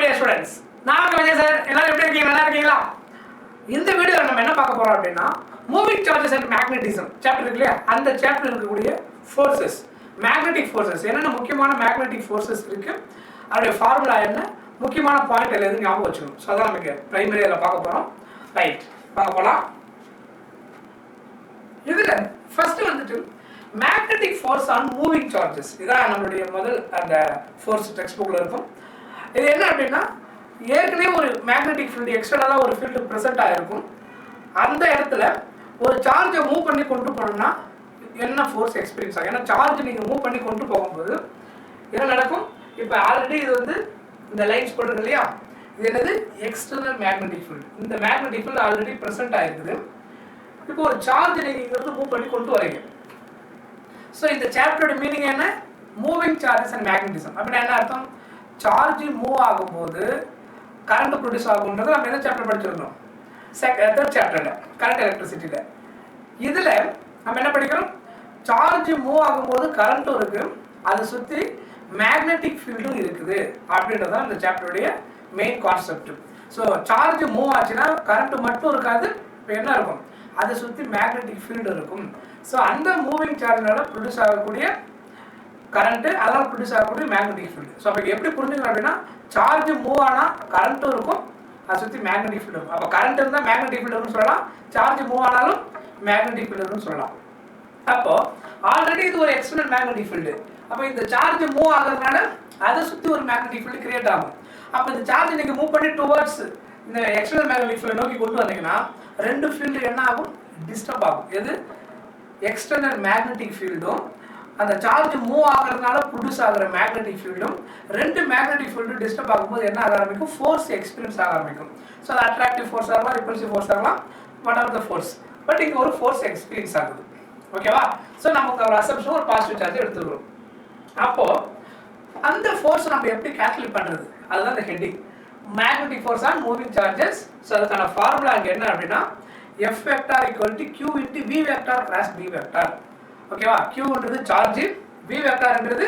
dear students, நான் Vijay sir. எல்லாரும் எப்படி இருக்கீங்க? நல்லா இருக்கீங்களா? இந்த வீடியோல நம்ம என்ன பார்க்க போறோம் அப்படின்னா moving charges and magnetism chapter இருக்கு இல்லையா, அந்த சாப்டர் இருக்கக்கூடிய ஃபோர்சஸ், மேக்னெட்டிக் ஃபோர்சஸ், என்னென்ன முக்கியமான மேக்னெட்டிக் ஃபோர்சஸ் இருக்கு, அதோடைய ஃபார்முலா என்ன, முக்கியமான பாயிண்ட் எல்லாம் ஞாபகம் வச்சுக்கணும். ஸோ அதான் நமக்கு பிரைமரியில பார்க்க போறோம். ரைட், பார்க்க போலாம். இதுல ஃபர்ஸ்ட் வந்துட்டு magnetic force on moving charges. இதான் நம்மளுடைய முதல் அந்த ஃபோர்ஸ் டெக்ஸ்ட் புக்ல இருக்கும். இது என்ன அப்படின்னா, ஏற்கனவே ஒரு மேக்னெட்டிக் ஃபீல்டு எக்ஸ்டர்னலாக ஒரு ஃபீல்டு ப்ரெசென்ட் ஆகிருக்கும். அந்த இடத்துல ஒரு சார்ஜை மூவ் பண்ணி கொண்டு போனோம்னா என்ன ஃபோர்ஸ் எக்ஸ்பீரியன்ஸ் ஆகும். ஏன்னா சார்ஜ் நீங்கள் மூவ் பண்ணி கொண்டு போகும்போது என்ன நடக்கும்? இப்போ ஆல்ரெடி இது வந்து இந்த லைன்ஸ் போட்டுருக்கு இல்லையா, இது என்னது? External magnetic field. இந்த மேக்னெட்டிக் ஃபீல்டு ஆல்ரெடி ப்ரெசென்ட் ஆகிருக்குது. இப்போ ஒரு சார்ஜ் நீங்கள் இங்கிருந்து மூவ் பண்ணி கொண்டு வரீங்க. ஸோ இந்த சாப்டரோட மீனிங் என்ன? Moving charges and magnetism. அப்படின்னா என்ன அர்த்தம்? சார்ஜ் மூவ் ஆகும்போது கரண்ட் ப்ரொடியூஸ் ஆகுன்றது நம்ம என்ன சாப்டர் படிச்சிருக்கோம்? தேர்ட் சாப்டர்ல கரண்ட் எலக்ட்ரிசிட்டியில. இதுல நம்ம என்ன படிக்கிறோம்? சார்ஜ் மூவ் ஆகும்போது கரண்ட்டும் இருக்கு, அதை சுற்றி மேக்னெட்டிக் ஃபீல்டும் இருக்குது அப்படின்றது தான் இந்த சாப்டருடைய main concept. So charge move ஆச்சுன்னா கரண்ட் மட்டும் இருக்காது, இப்போ என்ன இருக்கும்? அதை சுற்றி மேக்னெட்டிக் ஃபீல்டு இருக்கும். ஸோ அந்த மூவிங் சார்ஜ்னால ப்ரொடியூஸ் ஆகக்கூடிய கரண்ட், அதனால் ப்ரொடியூஸ் ஆகக்கூடிய மேக்னெட்டிக் ஃபீல்டு. ஸோ அப்போ எப்படி புரிஞ்சுக்கணும் அப்படின்னா, சார்ஜ் மூவ் ஆனால் கரண்ட்டும் இருக்கும், அதை சுற்றி மேக்னெட்டிக் ஃபீல்டு இருக்கும். அப்போ கரண்ட் இருந்தால் மேக்னெட்டிக் ஃபீல்டுன்னு சொல்லலாம், சார்ஜ் மூவ் ஆனாலும் மேக்னெட்டிக் ஃபீல்டுன்னு சொல்லலாம். அப்போ ஆல்ரெடி இது ஒரு எக்ஸ்டர்னல் மேக்னெட்டிக் ஃபீல்டு. அப்போ இந்த சார்ஜ் மூவ் ஆகிறதுனால அதை சுற்றி ஒரு மேக்னெட்டிக் ஃபீல்டு கிரியேட் ஆகும். அப்போ இந்த சார்ஜ் நீங்கள் மூவ் பண்ணி டுவர்ட்ஸ் இந்த எக்ஸ்டர்னல் மேக்னெட்டிக் ஃபீல்டை நோக்கி கொண்டு வந்தீங்கன்னா ரெண்டு ஃபீல்டு என்ன ஆகும்? டிஸ்டர்ப் ஆகும். எது? எக்ஸ்டர்னல் மேக்னெட்டிக் ஃபீல்டும் அந்த சார்ஜ் மூவ் ஆகிறதுனால ப்ரொடியூஸ் ஆகிற மேக்னெட்டிக் ஃபீல்டும், ரெண்டு மேக்னெட்டிக் ஃபீல்டும் டிஸ்டர்ப் ஆகும்போது என்ன ஆக ஆரம்பிக்கும்? ஃபோர்ஸ் எக்ஸ்பீரியன்ஸ் ஆக ஆரம்பிக்கும். ஸோ அது அட்ராக்டிவ் ஃபோர்ஸ் ஆகலாம், ரிப்பல்சிவ் ஃபோர்ஸ் ஆகலாம், what are the force. But இங்கே ஒரு ஃபோர்ஸ் எக்ஸ்பீரியன்ஸ் ஆகுது. ஓகேவா? ஸோ நமக்கு ஒரு அசம்ஷன், ஒரு பாசிட்டிவ் சார்ஜ் எடுத்துக்கிறோம். அப்போ அந்த ஃபோர்ஸ் நம்ம எப்படி கால்குலேட் பண்ணுறது, அதுதான் இந்த heading, magnetic force on moving charges. So அதுக்கான ஃபார்முலா அங்கே என்ன அப்படின்னா, F vector equal to Q into V vector cross B vector. ஓகேவா? Qன்றது சார்ஜ், V vectorன்றது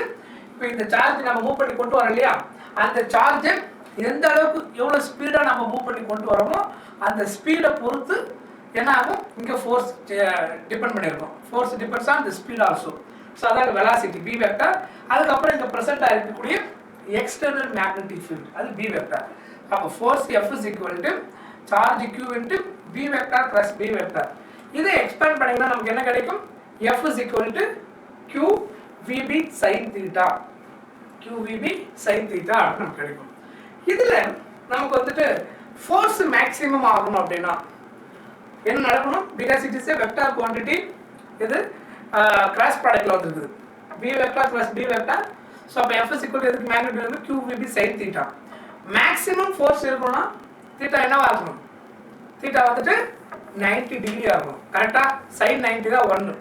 இப்போ இந்த சார்ஜ் நம்ம மூவ் பண்ணி கொண்டு வரோம் இல்லையா, அந்த சார்ஜ் எந்த அளவுக்கு எவ்வளோ ஸ்பீடாக நம்ம மூவ் பண்ணி கொண்டு வரோமோ அந்த ஸ்பீடை பொறுத்து என்ன ஆகும்? இங்கே ஃபோர்ஸ் டிபெண்ட் பண்ணியிருக்கோம். Force depends on the speed also. So அதாவது வெலாசிட்டி V vector. அதுக்கப்புறம் இங்கே ப்ரெசென்ட் ஆகிருக்கக்கூடிய எக்ஸ்டர்னல் மேக்னெட்டிக் ஃபீல்டு, அது B vector. அப்போ force F is equal to charge Q into V vector plus B vector. இதை expand பண்ணீங்கன்னா நமக்கு என்ன கிடைக்கும்? F is equal to Q VB sin theta. Q VB sin theta நமக்கு கிடைக்கும். இதுல நமக்கு வந்துட்டு ஃபோர்ஸ் மேக்ஸிமம் ஆகணும் அப்படின்னா என்ன நடக்கணும்? because it is a vector quantity, இது கிராஸ் ப்ராடக்ட்ல வந்துருக்குது, B vector plus B vector. So அப்போ F is equal to இதுக்கு மேக்னிட்யூட் வந்து Q VB sin theta. Maximum force இருக்கணும்னா தீட்டா என்னவா இருக்கணும்? தீட்டா வந்துட்டு 90 டிகிரி ஆகும். கரெக்டாக sin 90 தான் 1.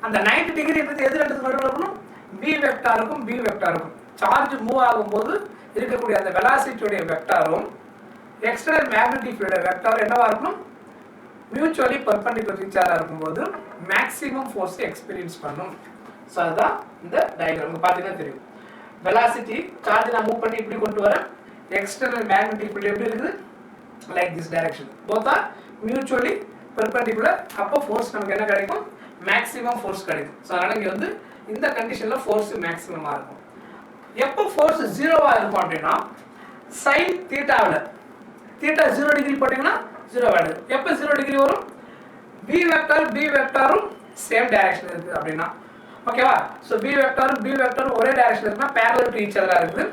அந்த 90 டிகிரின்றது எது ரெண்டுக்கு நடுவில் இருக்கணும்? B வெக்டாருக்கும் B வெக்டாருக்கும். சார்ஜ் மூவ் ஆகும்போது இருக்கக்கூடிய அந்த வெலாசிட்டியோடைய வெக்டாரும் எக்ஸ்டர்னல் மேக்னெட்டிக் ஃபீல்டு வெக்டார் என்னவா இருக்கணும்? மியூச்சுவலி பெர்பெண்டிகுலர் ஈச்சாராக இருக்கும்போது மேக்ஸிமம் ஃபோர்ஸ் எக்ஸ்பீரியன்ஸ் பண்ணும். ஸோ அதுதான் இந்த டயக்ராம் பார்த்தீங்கன்னா தெரியும். வெலாசிட்டி சார்ஜ் நான் மூவ் பண்ணி இப்படி கொண்டு வரேன், எக்ஸ்டர்னல் மேக்னெட்டிக் ஃபீல்டு எப்படி இருக்குது? Like this direction. Both are mutually perpendicular. அப்போ ஃபோர்ஸ் நமக்கு என்ன கிடைக்கும்? மேக்ஸிமம் ஃபோர்ஸ் கிடைக்கும். ஸோ அதனால் இங்கே வந்து இந்த கண்டிஷனில் ஃபோர்ஸ் மேக்ஸிமமாக இருக்கும். எப்போ ஃபோர்ஸ் ஜீரோவாக இருக்கும் அப்படின்னா சைன் தீட்டாவில் தீட்டா 0 டிகிரி போட்டிங்கன்னா 0 ஆகிடுது. எப்போ 0 டிகிரி வரும்? B வெக்டார் B வெக்டாரும் சேம் டைரக்ஷன் இருக்குது அப்படின்னா. ஓகேவா? ஸோ B வெக்டாரும் B வெக்டாரும் ஒரே டைரக்ஷன் இருக்குன்னா parallel to each other இருக்குது.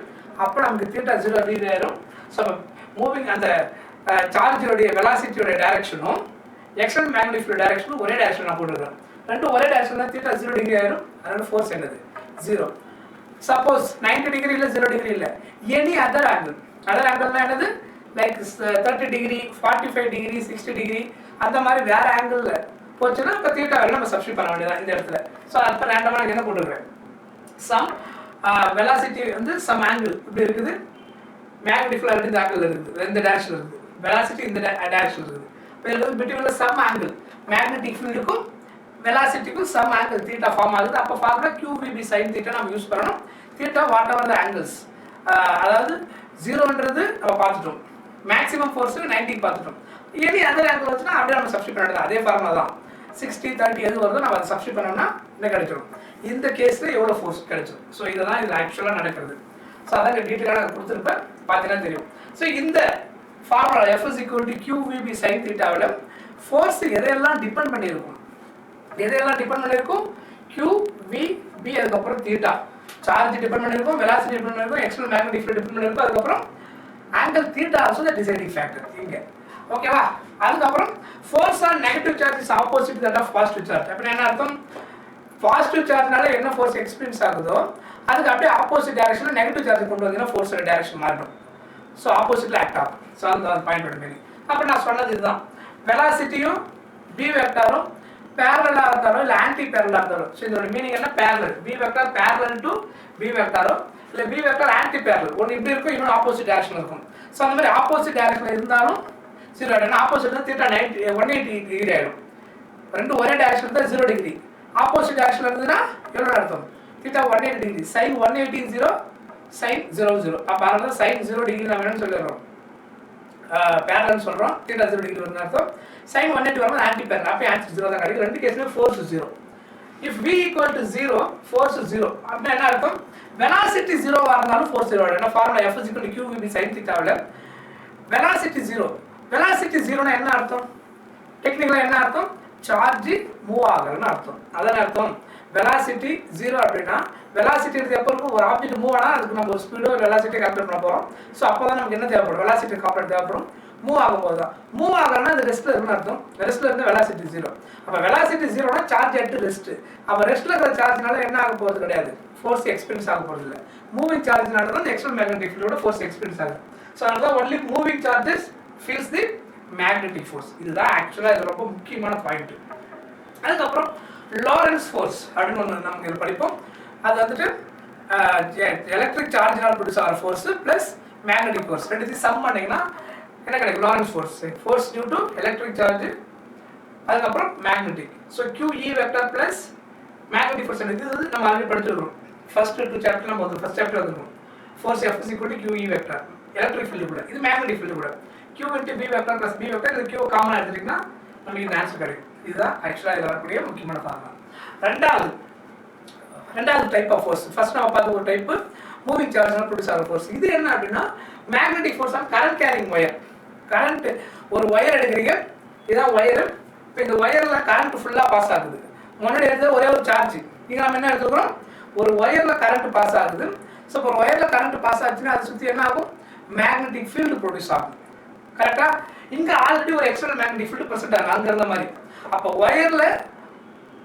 அப்போ நமக்கு தீட்டா 0 டிகிரி ஆயிரும். ஸோ மூவிங் அந்த சார்ஜோடைய வெலாசிட்டியோட டைரக்ஷனும் எக்ஸ்டர்னல் மேக்னெட்டிக் ஃபீல்ட் டைரக்ஷனும் ஒரே டைரக்ஷன் நான் போட்டுருக்கேன். ரெண்டும் ஒரே டைரக்ஷன் தான், தீட்டா 0 டிகிரி ஆயிரும். அதனால ஃபோர்ஸ் என்னது? 0. சப்போஸ் 90 டிகிரி இல்லை, 0 டிகிரி இல்லை, எனி அதர் ஆங்கிள். அதர் ஆங்கிள்னா என்னது? லைக் 30 டிகிரி, 45 டிகிரி, 60 டிகிரி, அந்த மாதிரி வேற ஆங்கிளில் போச்சுன்னா இப்போ தீட்டா வேலை நம்ம சப்ஸ்டிட் பண்ண வேண்டியதான் இந்த இடத்துல. ஸோ அப்போ ரேண்டமாக என்ன போட்டுருக்கேன்? சம் வெலாசிட்டி வந்து சம் ஆங்கிள் இப்படி இருக்குது, மேக்னெட்டிக் ஃபீல்ட் இந்த ஆங்கிள் இருக்குது, இந்த டைரக்ஷன் இருக்குது, வெலாசிட்டி இந்த டைரக்ஷன் இருக்குது. இப்போ இதில் பிட்வீன் சம் ஆங்கிள் மேக்னெட்டிக் ஃபீல்டுக்கும் வெலாசிட்டிக்கும் சம் ஆங்கிள் தீட்டா ஃபார்ம் ஆகுது. அப்போ ஃபார்முலா QVB sin theta நம்ம யூஸ் பண்ணணும். Theta whatever the angles அதாவது 0ன்றது நம்ம பார்த்துட்டோம், மேக்ஸிமம் ஃபோர்ஸ் 90 பார்த்துட்டோம். எனி அதர் ஆங்கிள் வச்சுன்னா அப்படியே நம்ம சப்ஸ்டிட் பண்ணிடலாம், அதே ஃபார்முலா தான். 60 30 எது வருதோ நம்ம அதை சப்ஸ்டிட் பண்ணோம்னா என்ன கிடைச்சிடும், இந்த கேஸில் எவ்வளோ ஃபோர்ஸ் கிடைச்சிடும். ஸோ இதுதான் இதில் ஆக்சுவலாக நடக்கிறது. ஸோ அதான் டீட்டெயிலாக கொடுத்துருப்பேன், பார்த்தீங்கன்னா தெரியும். ஸோ இந்த formula F is equal to QVB sin θவில் ஃபோர்ஸ் எதையெல்லாம் டிபெண்ட் பண்ணியிருக்கும், எதையெல்லாம் டிபெண்ட் பண்ணியிருக்கும், QVB அதுக்கப்புறம் தீட்டா, சார்ஜ் டிபெண்ட் பண்ணியிருக்கும், வெலாசிட்டி டிபெண்ட் பண்ணியிருக்கும், எக்ஸ்டர்னல் மேக்னெட்டிக் ஃபீல்ட் டிபெண்ட் பண்ணியிருக்கும், அதுக்கப்புறம் angle theta also the deciding factor இங்கே. ஓகேவா? அதுக்கப்புறம் force on negative charge is opposite that of positive charge. அப்படின்னா என்ன அர்த்தம், பாசிட்டிவ் சார்ஜ்னால என்ன ஃபோர்ஸ் எக்ஸ்பீரியன்ஸ் ஆகுதோ அதுக்கு அப்படியே ஆப்போசிட் டைரக்ஷனில் நெகட்டிவ் சார்ஜ் கொண்டு வந்தீங்கன்னா ஃபோர்ஸோட டைரக்ஷன் மாறிடும். ஸோ ஆப்போசிட்டில் ஆக்ட் ஆகும். ஸோ அந்த பாயிண்ட் மாரி அப்போ நான் சொன்னது இதுதான், வெலாசிட்டியும் பி வெக்டாரும் பேரலாக இருந்தாலும் இல்லை ஆன்டி பேரலாக இருந்தாலும். ஸோ இதோட மீனிங் என்ன, parallel, B vector parallel to B வெக்டாரோ இல்லை பி வெக்டார் ஆன்டி பேரலல், ஒன்று இப்படி இருக்கும், இன்னொன்று ஆப்போசிட் டைரக்ஷன் இருக்கும். ஸோ அந்த மாதிரி ஆப்போசிட் டைரக்ஷன் இருந்தாலும் 0 ஆகிடும். ஆப்போசிட் தான் தீட்டா 180 டிகிரி ஆகிடும். ரெண்டும் ஒரே டைரக்ஷன் தான் 0 டிகிரி. ஆப்போசிட் டைரக்ஷன் இருந்ததுன்னா எவ்வளோ அர்த்தம், தீட்டா 180 டிகிரி, சைன் 180 0 சைன் 0 0. அப்போ அதனால சைன் 0 டிகிரி நான் வேணும்னு சொல்லிடுறோம், பேரலல்னு சொல்கிறோம், தீட்டா 0 டிகிரி வரும்னு அர்த்தம். சைன் 180 வரும்போது ஆன்டி பேரலல், அப்போ ஆன்சர் 0 தான் கிடைக்கும். ரெண்டு கேஸ்லையும் force 0. If V equal to 0 force 0 அப்படின்னா என்ன அர்த்தம், வெலாசிட்டி 0வாக இருந்தாலும் ஃபோர்ஸ் 0 ஆகிடும். என்ன formula F is equal to QVB sin θவில் வெலாசிட்டி 0, வெலாசிட்டி 0னா என்ன அர்த்தம், டெக்னிக்கலாக என்ன அர்த்தம், சார்ஜ் மூவ் ஆகுதுன்னு அர்த்தம். அதான் அர்த்தம். வெலாசிட்டி 0 அப்படின்னா வெலாசிட்டி எப்போ இருக்கும், ஒரு ஆப்ஜெக்ட் மூவ் ஆனால் அதுக்கு நம்ம ஒரு ஸ்பீடோ வெலாசிட்டி கால்குலேட் பண்ண போகிறோம். ஸோ அப்போ தான் நமக்கு என்ன தேவைப்படும், வெலாசிட்டி கால்குலேட் தேவைப்படும். மூவ் ஆகும்போது தான், மூவ் ஆகலன்னா அது ரெஸ்ட்டில் இருக்குன்னு அர்த்தம். ரெஸ்ட்டில் இருந்து வெலாசிட்டி 0. அப்போ வெலாசிட்டி 0னா சார்ஜ் அட் ரெஸ்ட்டு. அப்போ ரெஸ்ட்டில் இருக்கிற சார்ஜ்னால என்ன ஆக போகிறது கிடையாது, ஃபோர்ஸ் எக்ஸ்பீரியன்ஸ் ஆக போகிறது இல்லை. மூவிங் சார்ஜ்னால தான் எக்ஸ்டர்னல் மேக்னெட்டிக் ஃபீல்டோட ஃபோர்ஸ் எக்ஸ்பீரியன்ஸ் ஆகுது. ஸோ அதனால ஒன்லி மூவிங் சார்ஜஸ் ஃபீல்ஸ் தி மேக்னெட்டிக் ஃபோர்ஸ். இதுதான் ஆக்சுவலாக இது ரொம்ப முக்கியமான பாயிண்ட். அதுக்கப்புறம் லாரன்ஸ் ஃபோர்ஸ் அப்படின்னு ஒன்று நமக்கு இது படிப்போம். அது வந்துட்டு எலக்ட்ரிக் சார்ஜினால் ப்ரொடியூஸ் ஆகிற ஃபோர்ஸ் ப்ளஸ் மேக்னெட்டிக் ஃபோர்ஸ் ரெண்டுத்தையும் சம் பண்ணிங்கன்னா என்ன கிடைக்கும், Lorentz force, force due to electric charge அதுக்கப்புறம் magnetic. So QE vector plus magnetic force இது நம்ம ஆல்ரெடி படிச்சிருக்கோம். ஃபர்ஸ்ட் 2 சாப்டர் நம்ம வந்து ஃபர்ஸ்ட் சாப்டர் வந்துருக்கும். Force F is equal to QE vector electric field கூட, இது மேக்னெட்டிக் ஃபீல்டு கூட. Q into B vector plus B vector, இது Q காமனாக எடுத்துட்டிங்கன்னா நமக்கு இந்த ஆன்சர் கிடைக்கும். இதுதான் ஆக்சுவலாக இதில் வரக்கூடிய முக்கியமான ஃபார்முலா. ரெண்டாவது டைப் ஆஃப் ஃபோர்ஸ், ஃபர்ஸ்ட் நம்ம பார்த்த ஒரு டைப்பு மூவிங் சார்ஜ்னால ப்ரொடியூஸ் ஆகிற ஃபோர்ஸ். இது என்ன அப்படின்னா magnetic force on current carrying wire. Current ஒரு ஒயர் எடுக்கிறீங்க, இதுதான் ஒயரு. இப்போ இந்த ஒயரில் கரண்ட் ஃபுல்லாக பாஸ் ஆகுது. முன்னாடி எடுத்தது ஒரே ஒரு சார்ஜ், இங்கே நம்ம என்ன எடுத்துக்கிறோம், ஒரு ஒயரில் கரண்ட் பாஸ் ஆகுது. ஸோ இப்போ ஒரு ஒயரில் கரண்ட் பாஸ் ஆச்சுன்னா அதை சுற்றி என்ன ஆகும், மேக்னெட்டிக் ஃபீல்டு ப்ரொடியூஸ் ஆகும். கரெக்டாக இங்கே ஆல்ரெடி ஒரு எக்ஸ்டர்னல் மேக்னெட்டிக் ஃபீல்டு ப்ரெசென்ட் ஆகும் அங்கே இருந்த மாதிரி. அப்போ ஒயரில்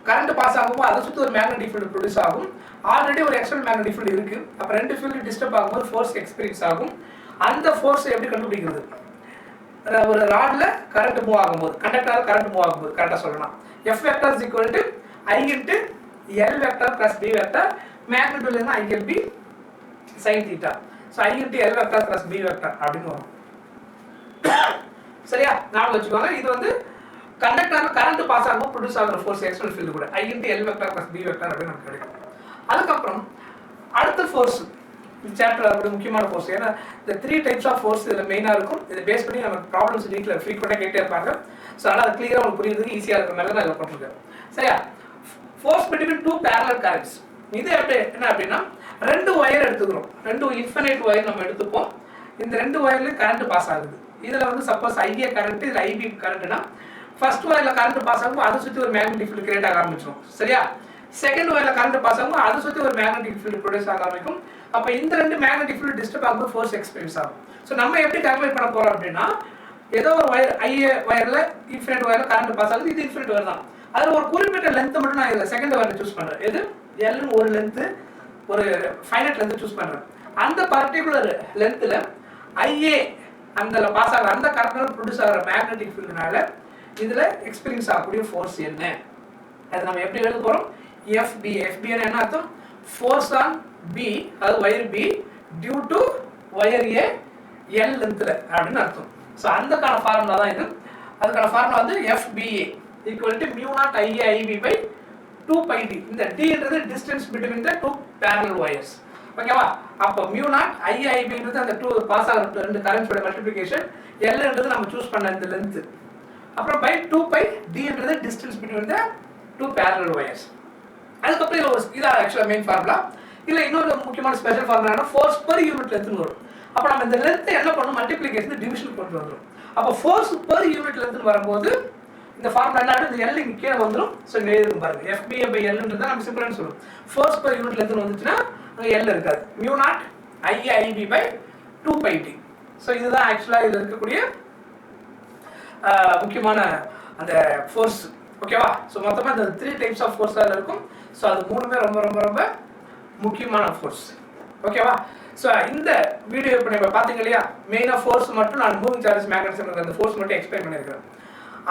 கரண்ட் பாஸ் ஆகும்போது அதை சுற்றி ஒரு மேக்னெட்டிக் ஃபீல்டு ப்ரொடியூஸ் ஆகும். ஆல்ரெடி ஒரு எக்ஸ்டர்னல் மேக்னெட்டிக் ஃபீல்டு இருக்குது. அப்போ ரெண்டு ஃபீல்டு டிஸ்டர்ப் ஆகும்போது ஃபோர்ஸ் எக்ஸ்பீரியன்ஸ் ஆகும். அந்த ஃபோர்ஸை எப்படி கண்டுபிடிக்கிறது, ஒரு ராட்ல கரண்ட் மூவ் ஆகும்போது, கண்டக்டரால் கரண்ட் மூவ் ஆகும்போது கரெக்டாக சொல்லலாம். F vector is equal to I into L vector plus B vector, மேக்னிடியூட்லேருந்து ILB sin θ. So I into L vector plus B vector அப்படின்னு வரும். சரியா, ஞாபகம் வச்சுக்கோங்க. இது வந்து கண்டக்டரால் கரண்ட் பாஸ் ஆகும்போது ப்ரொடியூஸ் ஆகிற ஃபோர்ஸ் எக்ஸ்டர்னல் ஃபீல்டு கூட I into L vector plus B vector அப்படின்னு நமக்கு கிடைக்கும். அதுக்கப்புறம் அடுத்த ஃபோர்ஸ் சாப்டர் அப்படி முக்கியமான ஃபோர்ஸ். ஏன்னா இந்த 3 டைப்ஸ் ஆஃப் ஃபோர்ஸ் இதில் மெயினாக இருக்கும். இதை பேஸ் பண்ணி நம்ம ப்ராப்ளம்ஸ் வீட்டில் ஃப்ரீக்வெண்ட்டாக கேட்டே இருப்பாங்க. ஸோ அதனால் அது கிளியராக உங்களுக்கு புரியுறதுக்கு ஈஸியாக இருக்கிற மாதிரி தான் இதில் போட்டிருக்கேன். சரியா, ஃபோர்ஸ் பிட்வீன் 2 parallel currents. இது எப்படி என்ன அப்படின்னா, 2 ஒயர் எடுத்துக்கிறோம், 2 இன்ஃபினைட் ஒயர் நம்ம எடுத்துப்போம். இந்த 2 ஒயர்லேயும் கரண்ட் பாஸ் ஆகுது. இதில் வந்து சப்போஸ் IA கரண்ட், இதில் IB கரண்ட்னா ஃபர்ஸ்ட் ஒயரில் கரண்ட் பாஸ் ஆகும், அதை சுற்றி ஒரு மேக்னெட்டிக் ஃபீல்டு கிரியேட் ஆக ஆரம்பிச்சிடும். சரியா, செகண்ட் ஒயரில் கரண்ட் பாஸ் ஆகும், அதை சுற்றி ஒரு மேக்னெட்டிக் ஃபீல்டு ப்ரொடியூஸ் ஆக ஆரம்பிக்கும். அப்போ இந்த 2 மேக்னெட்டிக் ஃபீல்டு டிஸ்டர்ப் ஆகும்போது ஃபோர்ஸ் எக்ஸ்பீரியன்ஸ் ஆகும். ஸோ நம்ம எப்படி கால்குலேட் பண்ண போகிறோம் அப்படின்னா, ஏதோ ஒரு ஒயர் IA ஒயரில் இன்ஃபினைட் ஒயரில் கரண்ட் பாஸ் ஆகுது, இது இன்ஃபினைட் ஒயர் தான். அதில் ஒரு குறிப்பிட்ட லென்த்தை மட்டும் நான் இதில் செகண்ட் ஒயரில் சூஸ் பண்ணுறேன். எது எல்னு ஒரு லென்த்து, ஒரு ஃபைனட் லென்த்து சூஸ் பண்ணுறேன். அந்த பர்டிகுலர் லென்த்தில் IA அந்த பாஸ் ஆகிற அந்த கரண்ட்னால ப்ரொடியூஸ் ஆகிற மேக்னெட்டிக் ஃபீல்டுனால இதில் எக்ஸ்பீரியன்ஸ் ஆகக்கூடிய ஃபோர்ஸ் என்ன, அது நம்ம எப்படி எழுத போகிறோம், FB. FBன்னு என்ன அர்த்தம், ஃபோர்ஸ் ஆன் B, அதாவது wire B due to wire A L லென்த்தில் அப்படின்னு அர்த்தம். ஸோ அதுக்கான ஃபார்முலா தான் இது. அதுக்கான ஃபார்முலா வந்து FBA equal to μ0 IA IB by 2πD. இந்த D என்றது distance between the 2 parallel wires. ஓகேவா? அப்போ மியூ நாட் ஐஐபின்றது அந்த டூ பாஸ் ஆகிற ரெண்டு கரண்ட்ஸோட மல்டிப்ளிகேஷன், எல்ன்றது நம்ம சூஸ் பண்ண இந்த லென்த், அப்புறம் பை 2π dன்றது distance between the two parallel wires. அதுக்கப்புறம் இதில் ஒரு இதான் ஆக்சுவலாக மெயின் ஃபார்முலா. இல்லை இன்னொரு முக்கியமான special formula force per unit லென்த்னு வரும். அப்போ நம்ம இந்த லென்த்தை என்ன பண்ணணும், மல்டிப்ளிகேஷன் டிவிஷன் கொண்டு வந்துடும். அப்போ ஃபோர்ஸ் பர் யூனிட் லென்த்னு வரும்போது இந்த ஃபார்முலா என்ன, இந்த எல் இங்கே கீழே வந்துடும். ஸோ இங்கே எழுதும் பாருங்க, FBA பை எல்ன்றது நம்ம சிம்பிளாக சொல்லுவோம். ஃபோர்ஸ் பர் யூனிட் லென்த்னு வந்துச்சுன்னா அங்கே எல் இருக்காது, mu not IIB by 2πt. So இதுதான் ஆக்சுவலாக இதில் இருக்கக்கூடிய முக்கியமான அந்த ஃபோர்ஸ். ஓகேவா? ஸோ மொத்தமாக இந்த 3 டைப்ஸ் ஆஃப் ஃபோர்ஸ் அதில் இருக்கும். ஸோ அது மூணுமே ரொம்ப ரொம்ப ரொம்ப முக்கியமான ஃபோர்ஸ். ஓகேவா? ஸோ இந்த வீடியோ இப்போ நீங்கள் பார்த்தீங்க இல்லையா, மெயினாக ஃபோர்ஸ் மட்டும் நான் மூவிங் சார்ஜஸ் மேக்னட்டிசம் அந்த ஃபோர்ஸ் மட்டும் எக்ஸ்பிளைன் பண்ணியிருக்கிறேன்.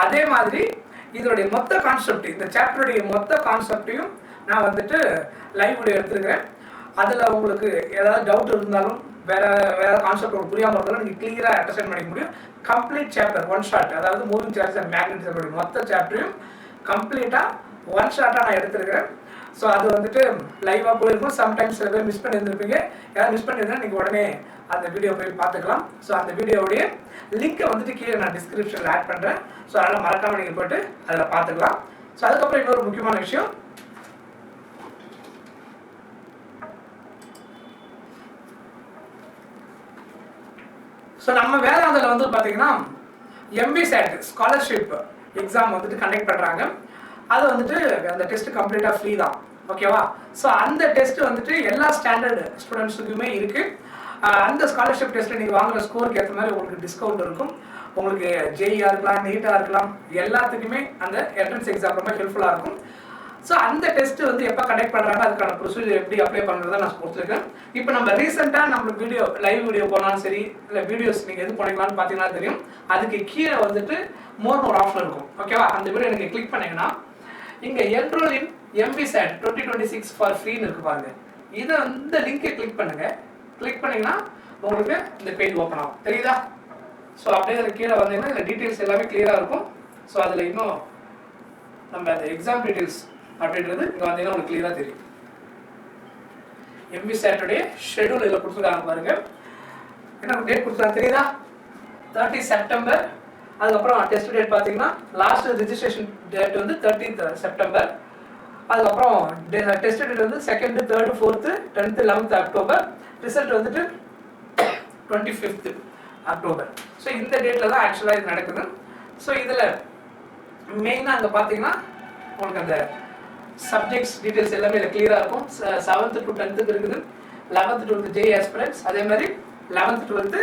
அதே மாதிரி இதனுடைய மொத்த கான்செப்ட், இந்த சாப்டருடைய மொத்த கான்செப்டையும் நான் வந்துட்டு லைவ் வீடியோ எடுத்துருக்கிறேன். அதில் உங்களுக்கு ஏதாவது டவுட் இருந்தாலும் வேற கான்செப்ட் உங்களுக்கு புரியாமல் இருந்தாலும் நீங்கள் கிளியராக அண்டர்ஸ்டாண்ட் பண்ணிக்க முடியும். கம்ப்ளீட் சாப்டர் ஒன் ஷாட், அதாவது மூவிங் சார்ஜஸ் அண்ட் மேக்னட்டிசம் மொத்த சாப்டரையும் கம்ப்ளீட்டாக ஒன் ஷாட்டாக நான் எடுத்துருக்கிறேன். ஸோ அது வந்துட்டு லைவாக போயிருக்கும். சம்டைம்ஸ் சில பேர் மிஸ் பண்ணியிருந்திருப்பீங்க. யாராவது மிஸ் பண்ணியிருந்தா நீங்கள் உடனே அந்த வீடியோ போய் பார்த்துக்கலாம். ஸோ அந்த வீடியோவுடைய லிங்க்கை வந்துட்டு கீழே நான் டிஸ்கிரிப்ஷனில் ஆட் பண்ணுறேன். ஸோ அதெல்லாம் மறக்காமல் நீங்கள் போய்ட்டு அதில் பார்த்துக்கலாம். ஸோ அதுக்கப்புறம் இன்னொரு முக்கியமான விஷயம், ஸோ நம்ம வேதாந்தில் வந்து பார்த்தீங்கன்னா MBSAT ஸ்காலர்ஷிப் எக்ஸாம் வந்துட்டு கண்டக்ட் பண்ணுறாங்க. அது வந்துட்டு அந்த டெஸ்ட் கம்ப்ளீட்டாக ஃப்ரீ தான். ஓகேவா? ஸோ அந்த டெஸ்ட் வந்துட்டு எல்லா ஸ்டாண்டர்ட் ஸ்டூடெண்ட்ஸுக்குமே இருக்குது. அந்த ஸ்காலர்ஷிப் டெஸ்ட்டில் நீங்கள் வாங்குகிற ஸ்கோருக்கு ஏற்ற மாதிரி உங்களுக்கு டிஸ்கவுண்ட் இருக்கும். உங்களுக்கு ஜேஇஆ இருக்கலாம், நீட்டாக இருக்கலாம், எல்லாத்துக்குமே அந்த என்ட்ரன்ஸ் எக்ஸாம் ரொம்ப ஹெல்ப்ஃபுல்லாக இருக்கும். ஸோ அந்த டெஸ்ட் வந்து எப்போ கண்டக்ட் பண்ணுறாங்க, அதுக்கான ப்ரொசீஜர் எப்படி அப்ளை பண்ணுறதை நான் கொடுத்துருக்கேன். இப்போ நம்ம ரீசெண்டாக நம்மளுக்கு வீடியோ லைவ் வீடியோ போனாலும் சரி, இல்லை வீடியோஸ் நீங்கள் எது போனீங்களான்னு பார்த்தீங்கன்னா தெரியும். அதுக்கு கீழே வந்துட்டு மோர்னு ஒரு ஆப்ஷன் இருக்கும். ஓகேவா? அந்த வீடியோ நீங்கள் கிளிக் பண்ணிங்கன்னா இங்கே என்ரோல் இன் MBSAT 2026 ஃபார் ஃப்ரீன்னு இருக்கு பாருங்க. இதை இந்த லிங்கை கிளிக் பண்ணுங்க. கிளிக் பண்ணீங்கன்னா உங்களுக்கு இந்த பேஜ் ஓப்பன் ஆகும். தெரியுதா? ஸோ அப்படியே அதில் கீழே வந்தீங்கன்னா இதில் டீட்டெயில்ஸ் எல்லாமே கிளியராக இருக்கும். ஸோ அதில் இன்னும் நம்ம அந்த எக்ஸாம் டீட்டெயில்ஸ் அப்படின்றது இங்கே வந்தீங்கன்னா உங்களுக்கு கிளியராக தெரியும். MBSAT உடைய ஷெடியூல் இதில் கொடுத்துருக்காங்க பாருங்க. என்ன டேட் கொடுத்துருக்காங்க தெரியுதா? 30 செப்டம்பர். அதுக்கப்புறம் டெஸ்ட் டேட் பார்த்தீங்கன்னா லாஸ்ட் ரிஜிஸ்ட்ரேஷன் டேட் வந்து 30th செப்டம்பர். அதுக்கப்புறம் டெஸ்ட் டேட் வந்து 2nd, 3rd, 4th, 10th, 11th October. Result வந்துட்டு 25th அக்டோபர். ஸோ இந்த டேட்டில் தான் ஆக்சுவலாக இது நடக்குது. ஸோ இதில் மெயினாக அங்கே பார்த்தீங்கன்னா உங்களுக்கு அந்த சப்ஜெக்ட்ஸ் டீட்டெயில்ஸ் எல்லாமே இதில் கிளியராக இருக்கும். 7th to 10th இருக்குது, 11th to 12th JEE ஆஸ்பிரன்ட்ஸ், அதே மாதிரி 11th to 12th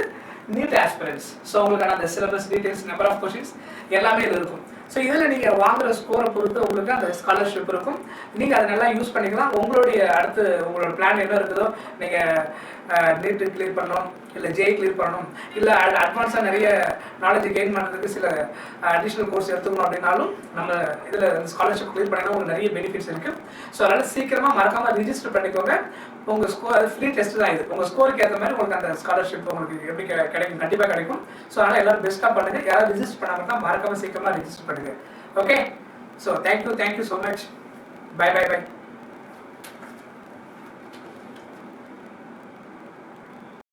NEET ஆஸ்பிரன்ட்ஸ். So உங்களுக்கான அந்த syllabus details, number of questions எல்லாமே இதில் இருக்கும். ஸோ இதில் நீங்கள் வாங்குகிற ஸ்கோரை பொறுத்து உங்களுக்கு அந்த ஸ்காலர்ஷிப் இருக்கும். நீங்கள் அதை நல்லா யூஸ் பண்ணிக்கலாம். உங்களுடைய அடுத்து உங்களோட பிளான் என்ன இருக்குதோ, நீங்கள் நீட்டு கிளியர் பண்ணணும், இல்லை ஜேஇ கிளியர் பண்ணணும், இல்லை அட்வான்ஸாக நிறைய நாலேஜ் கெயின் பண்ணுறதுக்கு சில அடிஷ்னல் கோர்ஸ் எடுத்துக்கணும் அப்படின்னாலும் நம்ம இதில் ஸ்காலர்ஷிப் கிளியர் பண்ணிங்கன்னா உங்களுக்கு நிறைய பெனிஃபிட்ஸ் இருக்குது. ஸோ அதனால் சீக்கிரமாக மறக்காமல் ரிஜிஸ்டர் பண்ணிக்கோங்க. உங்கள் ஸ்கோர் அது ஃப்ரீ டெஸ்ட் தான் இது. உங்கள் ஸ்கோருக்கு ஏற்ற மாதிரி உங்களுக்கு அந்த ஸ்காலர்ஷிப் உங்களுக்கு எப்படி கிடைக்கும், கண்டிப்பாக கிடைக்கும். ஸோ அதனால் எல்லோரும் பெஸ்ட்டாக பண்ணுங்கள். யாராவது ரிஜிஸ்டர் பண்ணாமல் தான் மறக்காமல் சீக்கிரமாக ரிஜிஸ்டர் பண்ணுங்கள். Okay? So thank you so much. By.